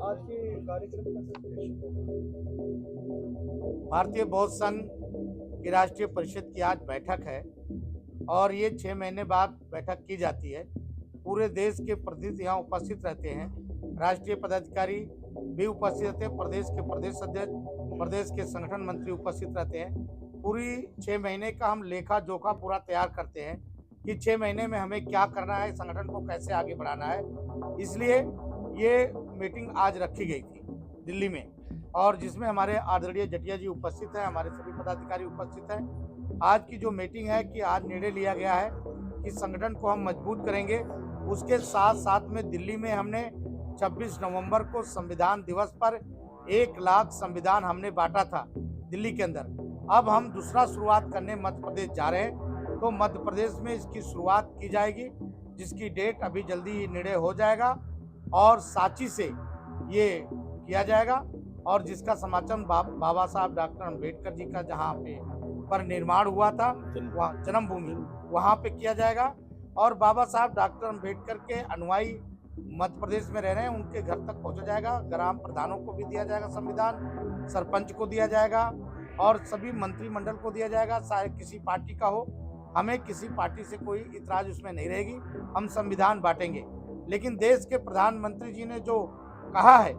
आज के कार्यक्रम का उद्देश्य? भारतीय बौद्ध संघ की राष्ट्रीय परिषद की आज बैठक है और ये 6 महीने बाद बैठक की जाती है। पूरे देश के प्रतिनिधि यहाँ उपस्थित रहते हैं। राष्ट्रीय पदाधिकारी भी उपस्थित रहते हैं, प्रदेश के प्रदेश अध्यक्ष, प्रदेश के संगठन मंत्री उपस्थित रहते हैं। पूरी 6 महीने का हम लेखा जोखा पूरा तैयार करते हैं कि 6 महीने में हमें क्या करना है, संगठन को कैसे आगे बढ़ाना है। इसलिए ये मीटिंग आज रखी गई थी दिल्ली में, और जिसमें हमारे आदरणीय जटिया जी उपस्थित हैं, हमारे सभी पदाधिकारी उपस्थित हैं। आज की जो मीटिंग है कि आज निर्णय लिया गया है कि संगठन को हम मजबूत करेंगे। उसके साथ साथ में दिल्ली में हमने 26 नवंबर को संविधान दिवस पर 1 लाख संविधान हमने बांटा था दिल्ली के अंदर। अब हम दूसरा शुरुआत करने मध्य प्रदेश जा रहे हैं, तो मध्य प्रदेश में इसकी शुरुआत की जाएगी, जिसकी डेट अभी जल्दी ही निर्णय हो जाएगा और सांची से ये किया जाएगा, और जिसका समापन बाबा साहब डॉक्टर अम्बेडकर जी का जहाँ पे पर निर्माण हुआ था, वहाँ जन्मभूमि, वहाँ पे किया जाएगा। और बाबा साहब डॉक्टर अम्बेडकर के अनुयायी मध्य प्रदेश में रह रहे हैं, उनके घर तक पहुँचा जाएगा। ग्राम प्रधानों को भी दिया जाएगा संविधान, सरपंच को दिया जाएगा और सभी मंत्रिमंडल को दिया जाएगा, चाहे किसी पार्टी का हो। हमें किसी पार्टी से कोई इतराज उसमें नहीं रहेगी, हम संविधान बांटेंगे। लेकिन देश के प्रधानमंत्री जी ने जो कहा है,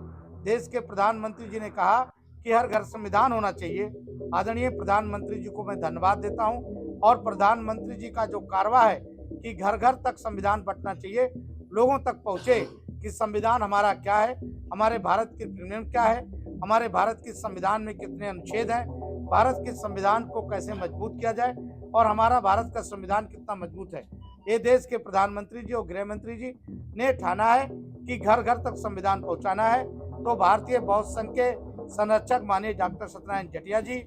देश के प्रधानमंत्री जी ने कहा कि हर घर संविधान होना चाहिए। आदरणीय प्रधानमंत्री जी को मैं धन्यवाद देता हूं, और प्रधानमंत्री जी का जो कारवा है कि घर घर तक संविधान बंटना चाहिए, लोगों तक पहुंचे कि संविधान हमारा क्या है, हमारे भारत के प्रीमियम क्या है, हमारे भारत के संविधान में कितने अनुच्छेद हैं, भारत के संविधान को कैसे मजबूत किया जाए और हमारा भारत का संविधान कितना मजबूत है। ये देश के प्रधानमंत्री जी और गृह मंत्री जी ने ठाना है कि घर घर तक संविधान पहुंचाना है। तो भारतीय बौद्ध संघ के संरक्षक माननीय डॉक्टर सत्यनारायण जटिया जी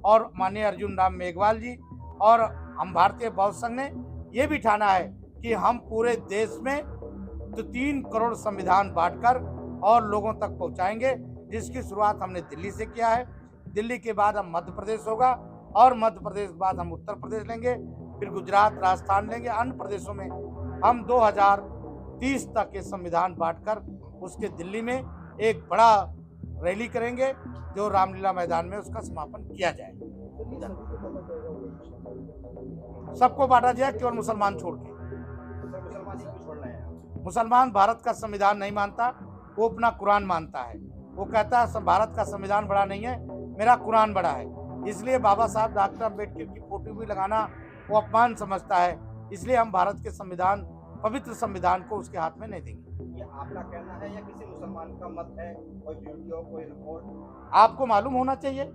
और माननीय अर्जुन राम मेघवाल जी और हम भारतीय बौद्ध संघ ने ये भी ठाना है कि हम पूरे देश में 3 करोड़ संविधान बांटकर और लोगों तक पहुंचाएंगे, जिसकी शुरुआत हमने दिल्ली से किया है। दिल्ली के बाद हम मध्य प्रदेश होगा और मध्य प्रदेश के बाद हम उत्तर प्रदेश लेंगे, फिर गुजरात, राजस्थान लेंगे। अन्य प्रदेशों में हम 2030 तक ये संविधान बांटकर उसके दिल्ली में एक बड़ा रैली करेंगे, जो रामलीला मैदान में उसका समापन किया जाएगा। सबको बांटा जाए, केवल मुसलमान छोड़ के। मुसलमान भारत का संविधान नहीं मानता, वो अपना कुरान मानता है। वो कहता है भारत का संविधान बड़ा नहीं है, मेरा कुरान बड़ा है। इसलिए बाबा साहब डॉक्टर अम्बेडकर की फोटो भी लगाना वो अपमान समझता है। इसलिए हम भारत के संविधान, पवित्र संविधान को उसके हाथ में नहीं देंगे। ये आपका कहना है या किसी मुसलमान का मत है? कोई वीडियो, कोई रिपोर्ट? आपको मालूम होना चाहिए।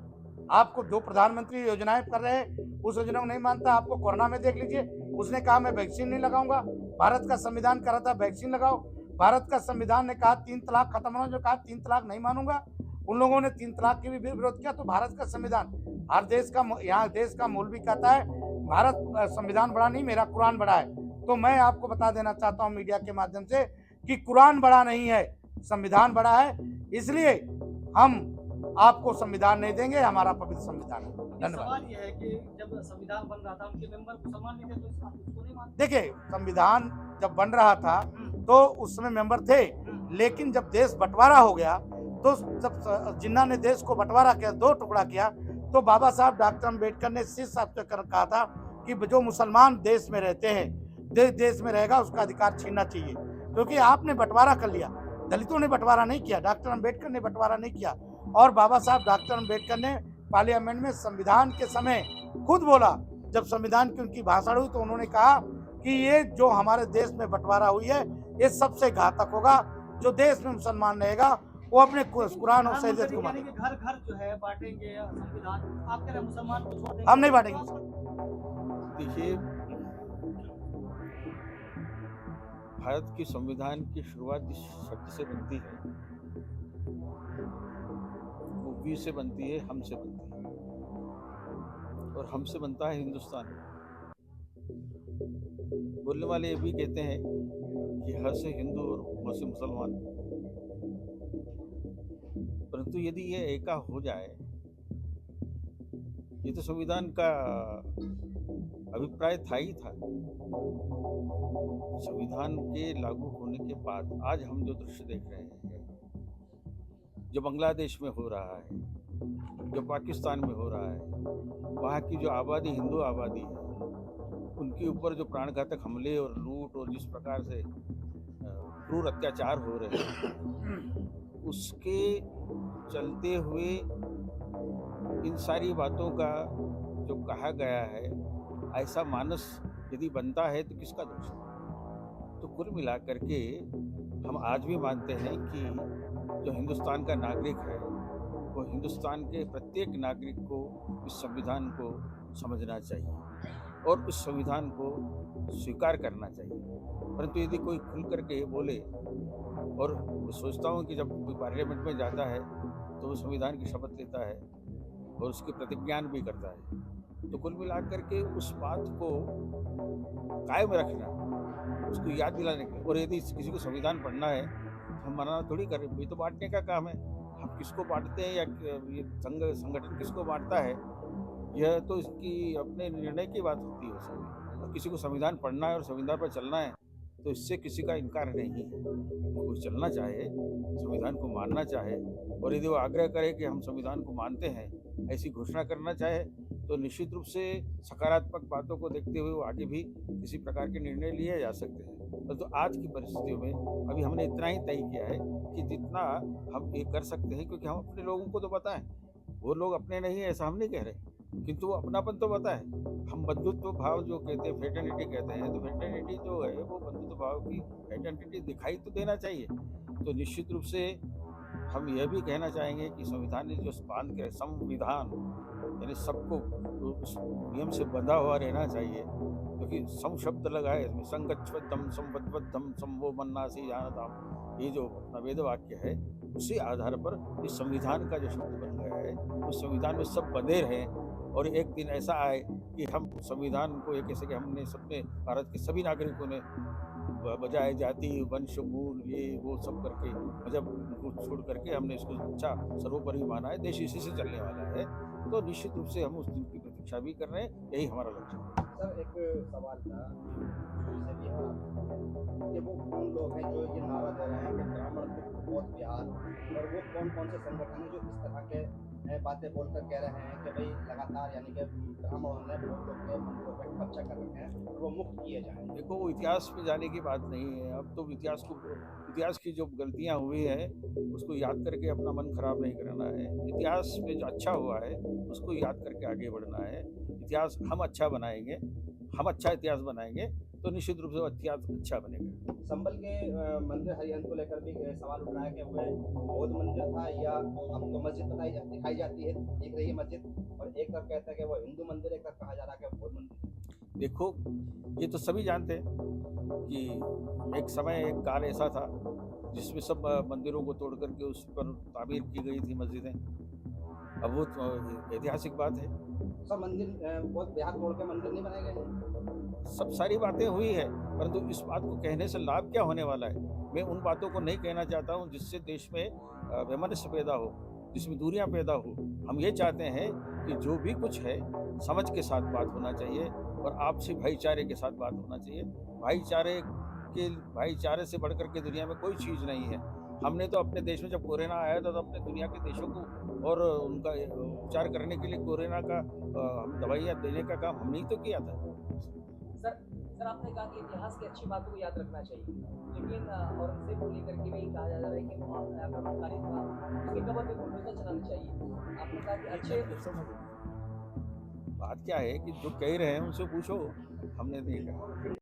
आपको जो प्रधानमंत्री योजनाएं कर रहे हैं उस योजना को नहीं मानता। आपको कोरोना में देख लीजिए, उसने कहा मैं वैक्सीन नहीं लगाऊंगा। भारत का संविधान कह रहा था वैक्सीन लगाओ। भारत का संविधान ने कहा 3 तलाक खत्म होना, जो कहा 3 तलाक नहीं मानूंगा। उन लोगों ने 3 तलाक की भी विरोध किया। तो भारत का संविधान, हर देश का, यहाँ देश का मौलवी कहता है भारत संविधान बड़ा नहीं, मेरा कुरान बड़ा है। तो मैं आपको बता देना चाहता हूँ मीडिया के माध्यम से कि कुरान बड़ा नहीं है, संविधान बड़ा है। इसलिए हम आपको संविधान नहीं देंगे, हमारा पवित्र संविधान है। धन्यवाद। सवाल यह है कि जब संविधान बन रहा था उनके मेंबर मुसलमान नहीं थे, तो आप उसको नहीं मानते? देखिए, संविधान जब बन रहा था तो उस समय मेंबर थे, लेकिन जब देश बंटवारा हो गया, तो जब जिन्ना ने देश को बंटवारा किया, 2 टुकड़ा किया, तो बाबा साहब डॉक्टर अम्बेडकर ने शीर्ष साहब से कहा था कि जो मुसलमान देश में रहते हैं, देश में रहेगा, उसका अधिकार छीनना चाहिए। क्योंकि आपने बंटवारा कर लिया, दलितों ने बंटवारा नहीं किया, डॉक्टर अम्बेडकर ने बंटवारा नहीं किया। और बाबा साहब डॉक्टर अम्बेडकर ने पार्लियामेंट में संविधान के समय खुद बोला, जब संविधान की उनकी भाषण हुई तो उन्होंने कहा कि ये जो हमारे देश में बंटवारा हुई है, ये सबसे घातक होगा। जो देश में मुसलमान रहेगा वो अपने कुरान और शरीयत को मानेगा। घर घर जो है बांटेंगे संविधान, आप कह रहे हैं मुसलमान को छोड़ देंगे? हम नहीं बांटेंगे। देखिए, भारत की संविधान की शुरुआत जिस शब्द से बनती है वो वी से बनती है, हम से बनती है, और हमसे बनता है हिंदुस्तान। बोलने वाले ये भी कहते हैं कि ह से हिंदू और म से मुसलमान, परंतु यदि ये एका हो जाए, ये तो संविधान का अभिप्राय था ही था। संविधान के लागू होने के बाद आज हम जो दृश्य देख रहे हैं जो बांग्लादेश में हो रहा है, जो पाकिस्तान में हो रहा है, वहाँ की जो आबादी हिंदू आबादी है, उनके ऊपर जो प्राणघातक हमले और लूट और जिस प्रकार से क्रूर अत्याचार हो रहे हैं, उसके चलते हुए इन सारी बातों का जो कहा गया है, ऐसा मानस यदि बनता है तो किसका दोष है? तो कुल मिलाकर के हम आज भी मानते हैं कि जो हिंदुस्तान का नागरिक है, वो हिंदुस्तान के प्रत्येक नागरिक को इस संविधान को समझना चाहिए और उस संविधान को स्वीकार करना चाहिए। परंतु यदि कोई खुल करके बोले, और सोचता हूँ कि जब कोई पार्लियामेंट में जाता है तो वो संविधान की शपथ लेता है और उसकी प्रतिज्ञान भी करता है, तो कुल मिलाकर के उस बात को कायम रखना, उसको याद दिलाने के, और यदि किसी को संविधान पढ़ना है तो हम मना थोड़ी करें, ये तो बांटने का काम है। हम किसको बांटते हैं या ये संगठन किसको बांटता है, यह तो इसकी अपने निर्णय की बात होती है उसमें। और किसी को संविधान पढ़ना है और संविधान पर चलना है तो इससे किसी का इनकार नहीं है। कोई चलना चाहे, संविधान को मानना चाहे, और यदि वो आग्रह करे कि हम संविधान को मानते हैं, ऐसी घोषणा करना चाहे, तो निश्चित रूप से सकारात्मक बातों को देखते हुए वो आगे भी किसी प्रकार के निर्णय लिए जा सकते हैं। तो आज की परिस्थितियों में अभी हमने इतना ही तय किया है कि जितना हम ये कर सकते हैं, क्योंकि हम अपने लोगों को तो बताएं, वो लोग अपने नहीं है ऐसा हम नहीं कह रहे, किंतु वो अपनापन तो बताएं। हम बंधुत्व भाव जो कहते हैं, फ्रेटर्निटी कहते हैं, तो फ्रेटर्निटी जो है वो बंधुत्व भाव की फ्रेटर्निटी दिखाई तो देना चाहिए। तो निश्चित रूप से हम यह भी कहना चाहेंगे कि संविधान ने जो बांध के संविधान यानी सबको उस नियम से बंधा हुआ रहना चाहिए, क्योंकि सम शब्द लगा है इसमें, संगच्छवद्धम संवद्वद्धम संवो मन्नासी जानताम, ये जो अपना वेद वाक्य है, उसी आधार पर इस संविधान का जो शब्द बन गया है, उस संविधान में सब बंधे रहें। और एक दिन ऐसा आए कि हम संविधान को एक ऐसे कि हमने सबने भारत के सभी नागरिकों ने बजाय जाति वंश मूल ये वो सब करके मजहब को छोड़ करके हमने इसको अच्छा सर्वोपरि माना है, देश इसी से चलने वाला है। तो निश्चित रूप से हम उस दिन की प्रतीक्षा भी कर रहे हैं, यही हमारा लक्ष्य है। सर एक सवाल था जिससे भी कि वो कौन लोग हैं जो ये नारा दे रहे हैं कि ब्राह्मण मुक्त बौद्ध बिहार, और वो कौन कौन से संगठन हैं जो इस तरह के बातें बोलकर कह रहे हैं कि भाई लगातार यानी कि ब्राह्मणों ने बौद्धों के मंदिरों पर कब्जा कर रखे हैं और वो मुक्त किए जाएं। देखो, वो इतिहास में जाने की बात नहीं है। अब तो इतिहास की जो गलतियां हुई है उसको याद करके अपना मन खराब नहीं करना है। इतिहास में जो अच्छा हुआ है उसको याद करके आगे बढ़ना है। इतिहास हम अच्छा बनाएंगे, हम अच्छा इतिहास बनाएंगे तो निश्चित रूप से वो इतिहास अच्छा बनेगा। संबल के मंदिर हरिहंत को लेकर भी सवाल उठ रहा है कि वह बौद्ध मंदिर था या आपको मस्जिद दिखाई जाती है, दिख रही है मस्जिद, और एक तरफ कहता है कि वो हिंदू मंदिर, एक तरफ कहा जा रहा है कि बौद्ध मंदिर। देखो, ये तो सभी जानते हैं कि एक समय एक काल ऐसा था जिसमें सब मंदिरों को तोड़ करके उस पर तामीर की गई थी मस्जिदें। अब वो तो ऐतिहासिक बात है। सब मंदिर बौद्ध बिहार तोड़ के मंदिर नहीं बनाए गए हैं। सब सारी बातें हुई है, परंतु इस बात को कहने से लाभ क्या होने वाला है? मैं उन बातों को नहीं कहना चाहता हूँ जिससे देश में वैमनस्य पैदा हो, जिसमें दूरियां पैदा हो। हम ये चाहते हैं कि जो भी कुछ है समझ के साथ बात होना चाहिए और आपसी भाईचारे के साथ बात होना चाहिए। भाईचारे से बढ़कर के दुनिया में कोई चीज़ नहीं है। हमने तो अपने देश में जब कोरोना आया था तो अपने दुनिया के देशों को और उनका उपचार करने के लिए कोरोना का हम दवाइयाँ देने का काम हमने ही तो किया था। सर आपने कहा कि इतिहास की अच्छी बातों को याद रखना चाहिए, लेकिन औरंगजेब को लेकर के भी कहा जा रहा है कि वो आक्रमणकारी था, उसके कबर पे बुलडोजर चलानी चाहिए। आपने कहा कि अच्छे बात क्या है कि जो कह रहे हैं उनसे पूछो, हमने नहीं कहा।